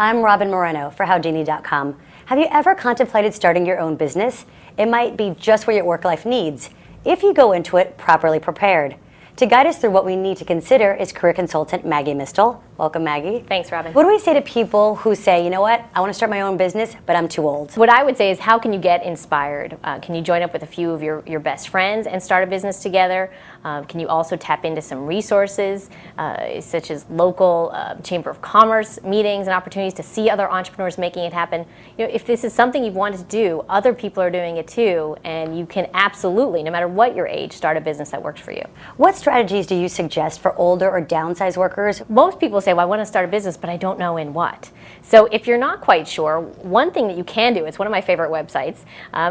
I'm Robin Moreno for Howdini.com. Have you ever contemplated starting your own business? It might be just what your work life needs, if you go into it properly prepared. To guide us through what we need to consider is career consultant Maggie Mistel. Welcome, Maggie. Thanks, Robin. What do we say to people who say, you know what, I want to start my own business, but I'm too old? What I would say is, how can you get inspired? Can you join up with a few of your best friends and start a business together? Can you also tap into some resources, such as local Chamber of Commerce meetings and opportunities to see other entrepreneurs making it happen? You know, if this is something you've wanted to do, other people are doing it too, and you can absolutely, no matter what your age, start a business that works for you. What strategies do you suggest for older or downsized workers? Most people say, well, I want to start a business, but I don't know in what. So if you're not quite sure, one thing that you can do, it's one of my favorite websites,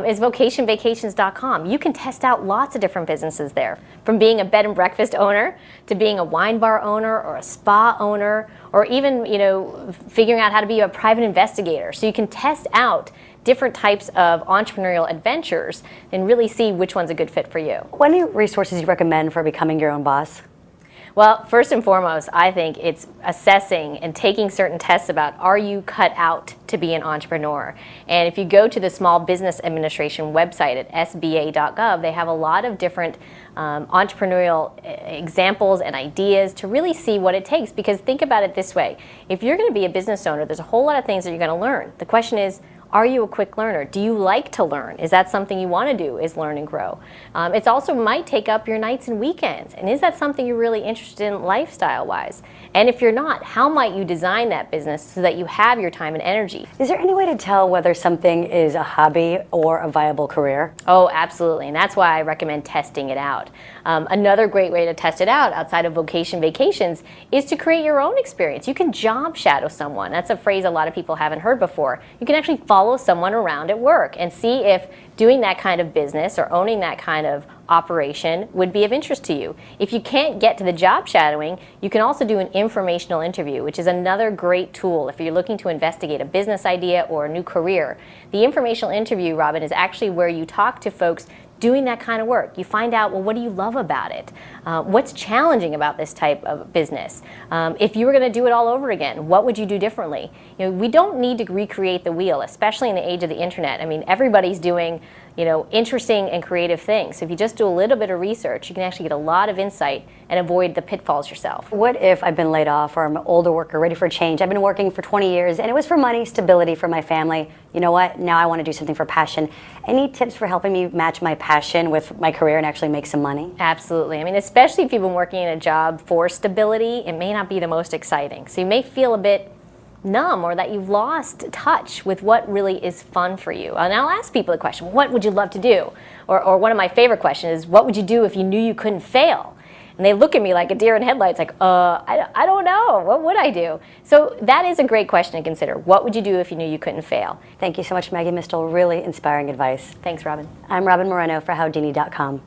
is vocationvacations.com. You can test out lots of different businesses there, from being a bed and breakfast owner to being a wine bar owner or a spa owner, or even, you know, figuring out how to be a private investigator. So you can test out different types of entrepreneurial adventures and really see which one's a good fit for you. What are resources you recommend for becoming your own boss? Well, first and foremost, I think it's assessing and taking certain tests about, are you cut out to be an entrepreneur? And if you go to the Small Business Administration website at sba.gov, they have a lot of different entrepreneurial examples and ideas to really see what it takes. Because think about it this way, if you're going to be a business owner, there's a whole lot of things that you're going to learn. The question is, are you a quick learner? Do you like to learn? Is that something you want to do, is learn and grow? It also might take up your nights and weekends. And is that something you're really interested in lifestyle-wise? And if you're not, how might you design that business so that you have your time and energy? Is there any way to tell whether something is a hobby or a viable career? Oh, absolutely. And that's why I recommend testing it out. Another great way to test it out outside of Vocation Vacations is to create your own experience. You can job shadow someone. That's a phrase a lot of people haven't heard before. You can actually follow someone around at work and see if doing that kind of business or owning that kind of operation would be of interest to you. If you can't get to the job shadowing, you can also do an informational interview, which is another great tool if you're looking to investigate a business idea or a new career. The informational interview, Robin, is actually where you talk to folks doing that kind of work. You find out, well, what do you love about it? What's challenging about this type of business? If you were going to do it all over again, what would you do differently? You know, we don't need to recreate the wheel, especially in the age of the internet. I mean, everybody's doing, you know, interesting and creative things. So if you just do a little bit of research, you can actually get a lot of insight and avoid the pitfalls yourself. What if I've been laid off, or I'm an older worker ready for a change? I've been working for 20 years and it was for money, stability for my family. You know what? Now I want to do something for passion. Any tips for helping me match my passion with my career and actually make some money? Absolutely. I mean, especially if you've been working in a job for stability, it may not be the most exciting. So you may feel a bit numb, or that you've lost touch with what really is fun for you. And I'll ask people the question, what would you love to do? Or one of my favorite questions is, what would you do if you knew you couldn't fail? And they look at me like a deer in headlights, like, I don't know, what would I do? So that is a great question to consider. What would you do if you knew you couldn't fail? Thank you so much, Maggie Mistel. Really inspiring advice. Thanks, Robin. I'm Robin Moreno for Howdini.com.